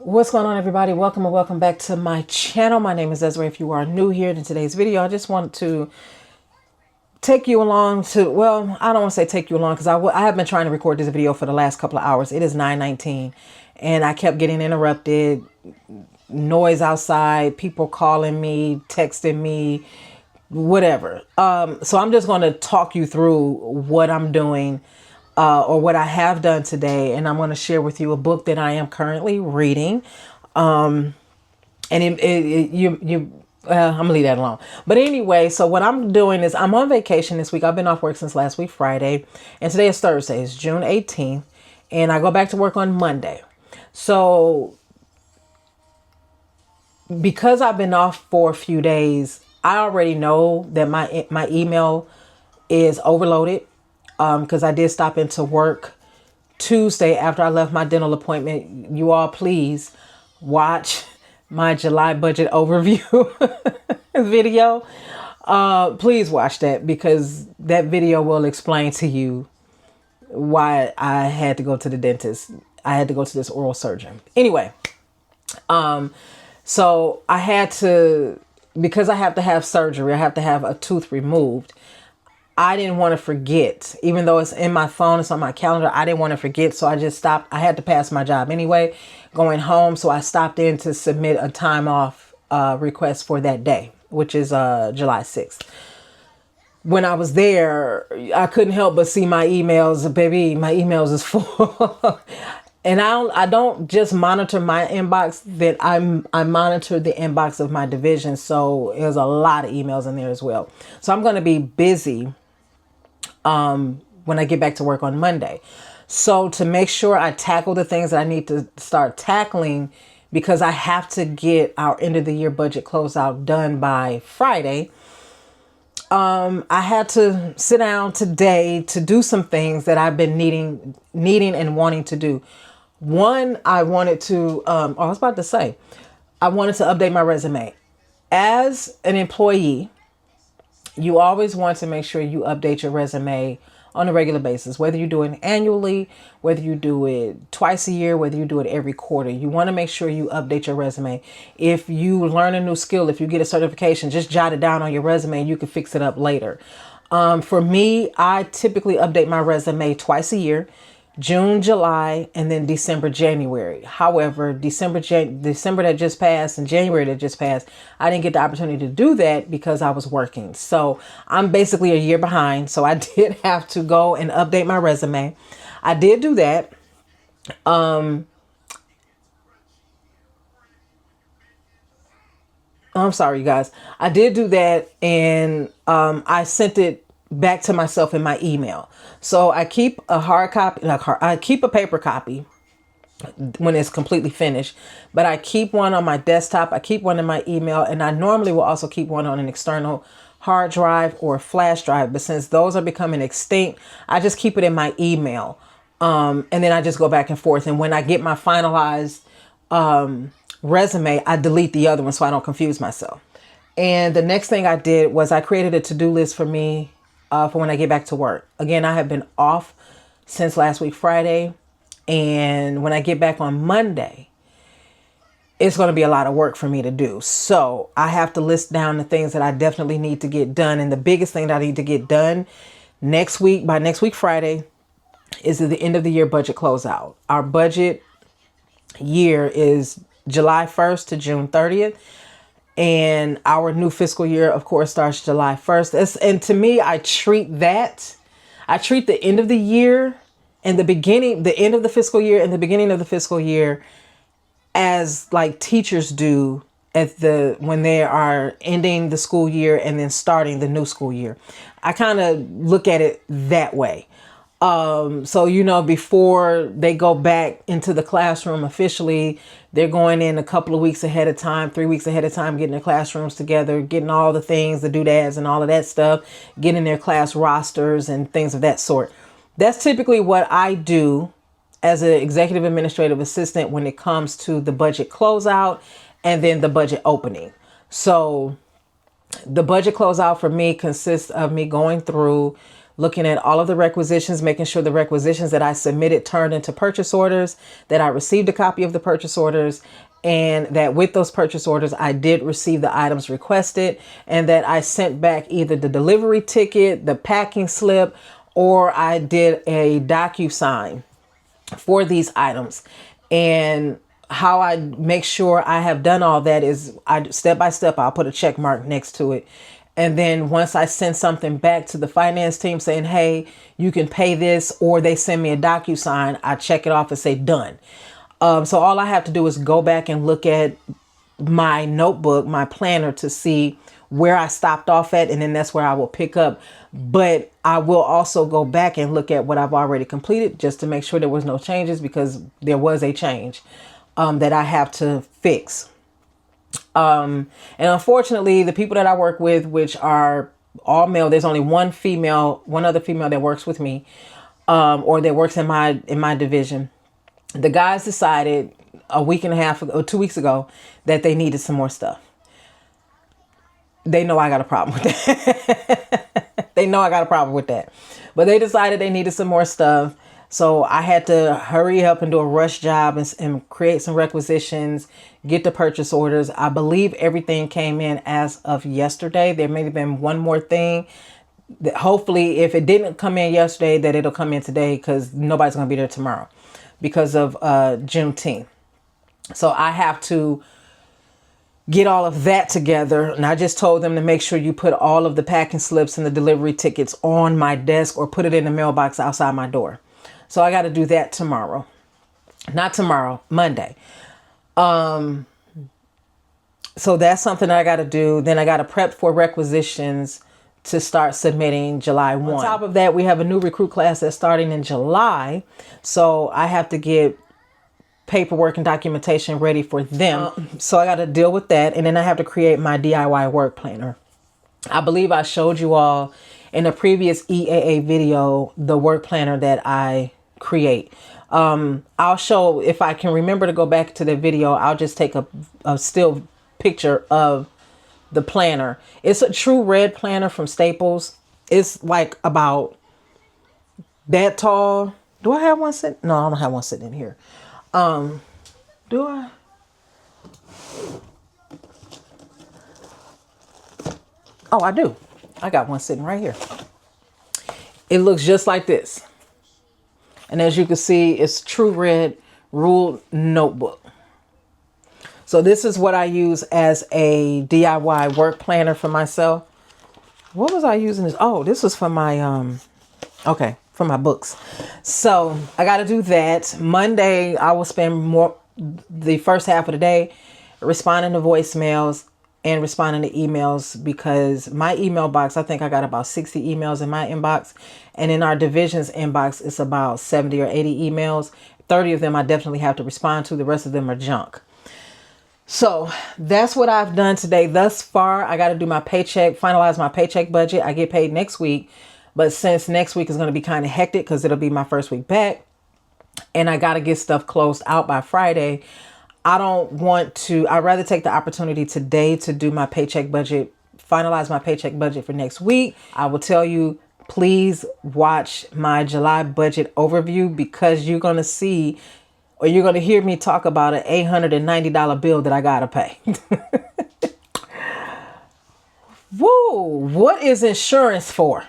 What's going on, everybody? Welcome and welcome back to my channel. My name is Desiree. If you are new here in today's video, I just want to take you along to, well, I don't want to say take you along because I have been trying to record this video for the last couple of hours. It is 9:19 and I kept getting interrupted, noise outside, people calling me, texting me, whatever. So I'm just going to talk you through what I'm doing or what I have done today. And I'm going to share with you a book that I am currently reading. And I'm gonna leave that alone. But anyway, so what I'm doing is I'm on vacation this week. I've been off work since last week, Friday. And today is Thursday. It's June 18th. And I go back to work on Monday. So because I've been off for a few days, I already know that my email is overloaded. Because I did stop into work Tuesday after I left my dental appointment. You all please watch my July budget overview video. Please watch that because that video will explain to you why I had to go to the dentist. I had to go to this oral surgeon. Anyway, so I had to, because I have to have surgery, I have to have a tooth removed. I didn't want to forget, even though it's in my phone, it's on my calendar. I didn't want to forget. So I just stopped. I had to pass my job anyway, going home. So I stopped in to submit a time off request for that day, which is July 6th. When I was there, I couldn't help but see my emails. Baby, my emails is full. And I don't just monitor my inbox, that I monitor the inbox of my division. So there's a lot of emails in there as well. So I'm going to be busy when I get back to work on Monday. So to make sure I tackle the things that I need to start tackling, because I have to get our end of the year budget closeout done by Friday. I had to sit down today to do some things that I've been needing and wanting to do. One, I wanted to, I was about to say, I wanted to update my resume. As an employee, you always want to make sure you update your resume on a regular basis, whether you do it annually, whether you do it twice a year, whether you do it every quarter. You want to make sure you update your resume. If you learn a new skill, if you get a certification, just jot it down on your resume and you can fix it up later. For me, I typically update my resume twice a year. June, July, and then December, January. However, December that just passed and January that just passed, I didn't get the opportunity to do that because I was working. So I'm basically a year behind. So I did have to go and update my resume. I did do that. I'm sorry, you guys. I did do that, and I sent it back to myself in my email. So I keep a hard copy, I keep a paper copy when it's completely finished, but I keep one on my desktop. I keep one in my email, and I normally will also keep one on an external hard drive or a flash drive. But since those are becoming extinct, I just keep it in my email. And then I just go back and forth. And when I get my finalized resume, I delete the other one so I don't confuse myself. And the next thing I did was I created a to-do list for me for when I get back to work. Again, I have been off since last week, Friday. And when I get back on Monday, it's going to be a lot of work for me to do. So I have to list down the things that I definitely need to get done. And the biggest thing that I need to get done next week, by next week, Friday, is the end of the year budget closeout. Our budget year is July 1st to June 30th. And our new fiscal year, of course, starts July 1st. And to me, I treat the end of the year and the end of the fiscal year and the beginning of the fiscal year as like teachers do when they are ending the school year and then starting the new school year. I kind of look at it that way. So, before they go back into the classroom officially, they're going in a couple of weeks ahead of time, 3 weeks ahead of time, getting their classrooms together, getting all the things, the doodads and all of that stuff, getting their class rosters and things of that sort. That's typically what I do as an executive administrative assistant when it comes to the budget closeout and then the budget opening. So the budget closeout for me consists of me going through, looking at all of the requisitions, making sure the requisitions that I submitted turned into purchase orders, that I received a copy of the purchase orders, and that with those purchase orders, I did receive the items requested, and that I sent back either the delivery ticket, the packing slip, or I did a DocuSign for these items. And how I make sure I have done all that is step by step, I'll put a check mark next to it. And then once I send something back to the finance team saying, hey, you can pay this, or they send me a DocuSign, I check it off and say done. So all I have to do is go back and look at my notebook, my planner, to see where I stopped off at. And then that's where I will pick up. But I will also go back and look at what I've already completed just to make sure there was no changes, because there was a change that I have to fix. And unfortunately, the people that I work with, which are all male, there's only one other female that works with me, or that works in my division. The guys decided a week and a half ago, 2 weeks ago, that they needed some more stuff. They know I got a problem with that. They know I got a problem with that. But they decided they needed some more stuff. So I had to hurry up and do a rush job and create some requisitions, get the purchase orders. I believe everything came in as of yesterday. There may have been one more thing that hopefully, if it didn't come in yesterday, that it'll come in today, because nobody's going to be there tomorrow because of Juneteenth. So I have to get all of that together. And I just told them to make sure you put all of the packing slips and the delivery tickets on my desk, or put it in the mailbox outside my door. So I got to do that tomorrow. Not tomorrow, Monday. So that's something I got to do. Then I got to prep for requisitions to start submitting July 1. On top of that, we have a new recruit class that's starting in July. So I have to get paperwork and documentation ready for them. So I got to deal with that. And then I have to create my DIY work planner. I believe I showed you all in a previous EAA video the work planner that I create. I'll show, if I can remember to go back to the video, I'll just take a still picture of the planner. It's a true red planner from Staples. It's like about that tall. Do I have one sitting? No, I don't have one sitting in here. Do I? Oh, I do. I got one sitting right here. It looks just like this. And as you can see, it's true red ruled notebook. So this is what I use as a DIY work planner for myself. What was I using this? Oh, this was for my, for my books. So I got to do that. Monday, I will spend the first half of the day responding to voicemails and responding to emails, because my email box, I think I got about 60 emails in my inbox. And in our division's inbox, it's about 70 or 80 emails. 30 of them I definitely have to respond to. The rest of them are junk. So that's what I've done today thus far. I got to do my paycheck, finalize my paycheck budget. I get paid next week. But since next week is going to be kind of hectic because it'll be my first week back, and I got to get stuff closed out by Friday, I'd rather take the opportunity today to do my paycheck budget, finalize my paycheck budget for next week. I will tell you, please watch my July budget overview, because you're going to see, or you're going to hear me talk about an $890 bill that I got to pay. Woo! What is insurance for?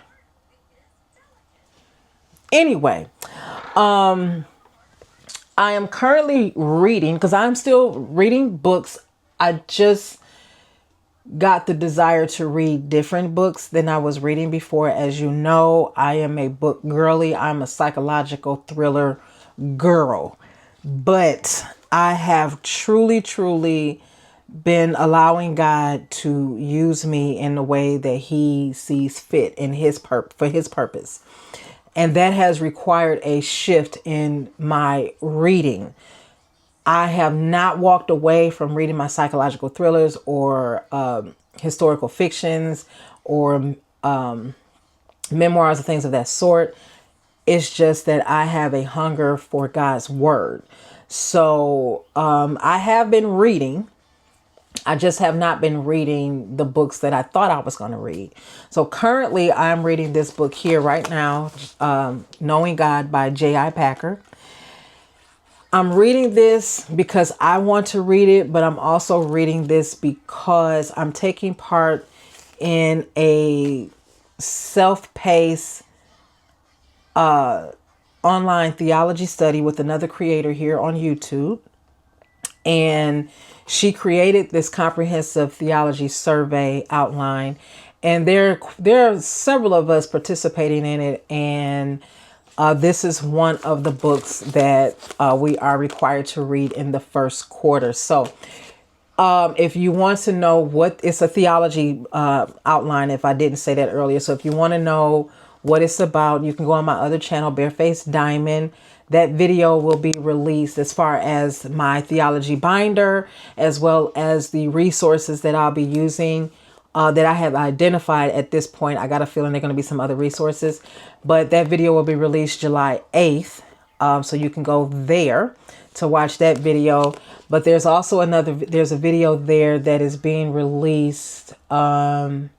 Anyway, I am currently reading, because I'm still reading books. I just got the desire to read different books than I was reading before. As you know, I am a book girly. I'm a psychological thriller girl. But I have truly, truly been allowing God to use me in the way that He sees fit in for His purpose. And that has required a shift in my reading. I have not walked away from reading my psychological thrillers or historical fictions or memoirs or things of that sort. It's just that I have a hunger for God's word. So I have been reading. I just have not been reading the books that I thought I was going to read. So currently I'm reading this book here right now, Knowing God by J.I. Packer. I'm reading this because I want to read it, but I'm also reading this because I'm taking part in a self-paced online theology study with another creator here on YouTube. And she created this comprehensive theology survey outline. And there are several of us participating in it. And this is one of the books that we are required to read in the first quarter. So if you want to know what it's a theology outline, if I didn't say that earlier. So if you want to know what it's about, you can go on my other channel, Barefaced Diamond. That video will be released as far as my theology binder, as well as the resources that I'll be using that I have identified at this point. I got a feeling there are going to be some other resources, but that video will be released July 8th. So you can go there to watch that video. But there's also there's a video there that is being released Wednesday,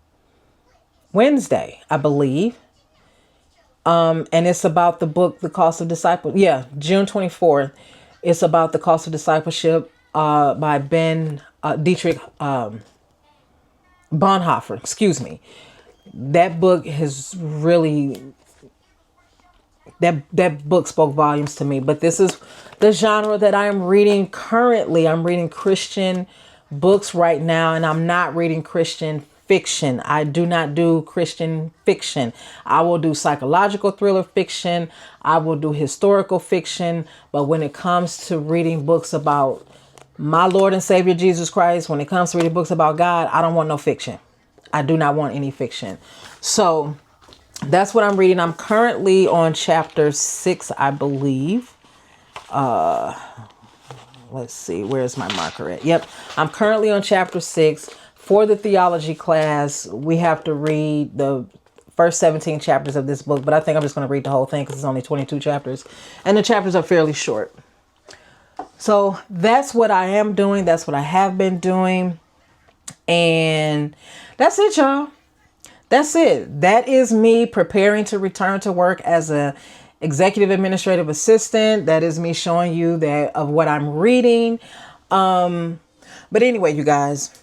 I believe. And it's about the book, The Cost of Discipleship. Yeah, June 24th. It's about The Cost of Discipleship by Dietrich Bonhoeffer. Excuse me. That book has really, that book spoke volumes to me. But this is the genre that I'm reading currently. I'm reading Christian books right now, and I'm not reading Christian fiction. I do not do Christian fiction. I will do psychological thriller fiction. I will do historical fiction. But when it comes to reading books about my Lord and Savior Jesus Christ, when it comes to reading books about God, I don't want no fiction. I do not want any fiction. So that's what I'm reading. I'm currently on chapter 6, I believe. Let's see, where's my marker at? Yep, I'm currently on chapter 6. For the theology class, we have to read the first 17 chapters of this book, but I think I'm just going to read the whole thing because it's only 22 chapters, and the chapters are fairly short. So that's what I am doing. That's what I have been doing. And that's it, y'all. That's it. That is me preparing to return to work as a executive administrative assistant. That is me showing you that of what I'm reading. But anyway, you guys,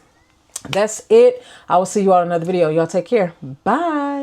that's it. I will see you all in another video. Y'all take care. Bye.